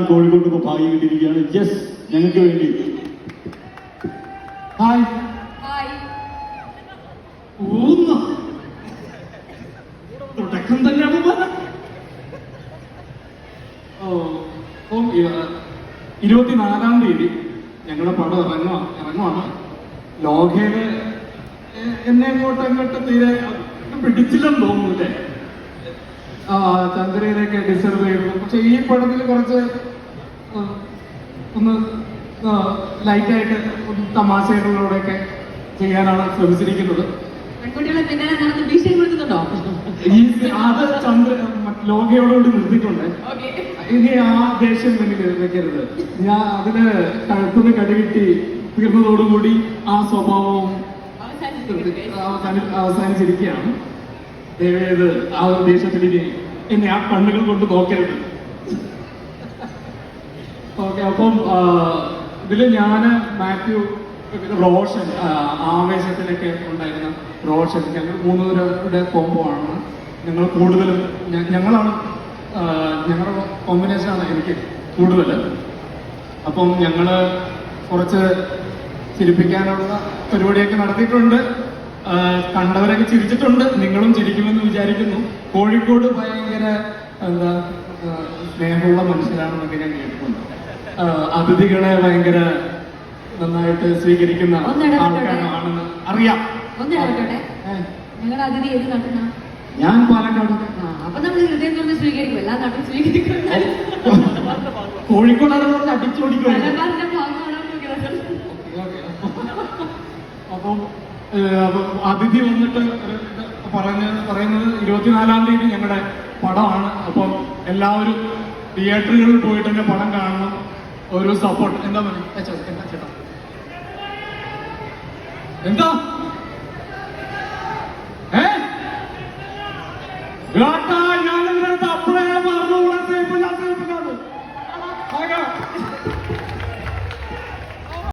കോഴിക്കോട്ട് ഇപ്പോൾ ഭാഗ്യം കിട്ടിയിരിക്കുകയാണ്. യെസ്, ഞങ്ങൾക്ക് വേണ്ടി ഹായ് തുടക്കം തന്നെയാണ് പറഞ്ഞത്. 24-ാം തീയതി ഞങ്ങളുടെ പടം ഇറങ്ങുവാണ്. ലോകയില് എന്നെ അങ്ങോട്ട് തീരെ പിടിച്ചില്ലെന്ന് തോന്നുന്നില്ലേ. ചന്ദ്രയിലേക്ക് ഡിസർവ് ചെയ്തു. പക്ഷെ ഈ പടത്തിൽ കുറച്ച് ഒന്ന് ലൈറ്റായിട്ട് തമാശകളിലൂടെയൊക്കെ ചെയ്യാനാണ് ശ്രമിച്ചിരിക്കുന്നത്. അത് ലോകയോടുകൂടി നിർത്തിയിട്ടുണ്ട്. ഇനി ആ ദേഷ്യം വെക്കരുത്. ഞാൻ അതിന് കഴുത്തുനിന്ന് കടികിട്ടി തീർന്നതോടുകൂടി ആ സ്വഭാവവും അവസാനിച്ചിരിക്കുകയാണ്. ദയവേത് ആ ഒരു ദേഷ്യത്തിലേക്ക് എന്നെ ആ കണ്ണുകൾ കൊണ്ട് നോക്കരുത്. ഓക്കെ, അപ്പം ഇതില് ഞാന് മാത്യു, റോഷൻ, ആവേശത്തിലൊക്കെ ഉണ്ടായിരുന്ന റോഷൻ, ഞങ്ങൾ 3 പേരുടെ കോംബോ ആണ്. ഞങ്ങൾ കൂടുതലും ഞങ്ങളാണ് ഞങ്ങളുടെ കോമ്പിനേഷനാണ് എനിക്ക് കൂടുതൽ. അപ്പം ഞങ്ങള് കുറച്ച് ചിരിപ്പിക്കാനുള്ള പരിപാടിയൊക്കെ നടത്തിയിട്ടുണ്ട്. കണ്ടവരൊക്കെ ചിരിച്ചിട്ടുണ്ട്. നിങ്ങളും ചിരിക്കുമെന്ന് വിചാരിക്കുന്നു. കോഴിക്കോട് ഭയങ്കര സ്നേഹമുള്ള മനുഷ്യരാണെന്നൊക്കെ ഞാൻ കേട്ടിട്ടുണ്ട്. അതിഥികളെ ഭയങ്കര നന്നായിട്ട് സ്വീകരിക്കുന്ന ആൾക്കാരാണെന്ന് അറിയാം. ഞാൻ പാലക്കാട്. കോഴിക്കോടാണ് പറഞ്ഞ് അടിച്ചോടിക്കും. അപ്പം അതിഥി വന്നിട്ട് പറയുന്നത് 24-ാം തീയതി ഞങ്ങളുടെ പടമാണ്. അപ്പം എല്ലാവരും തിയേറ്ററുകളിൽ പോയിട്ട് തന്നെ പടം കാണണം. ഒരു സപ്പോർട്ട്. എന്താ ചേട്ടാ എന്താ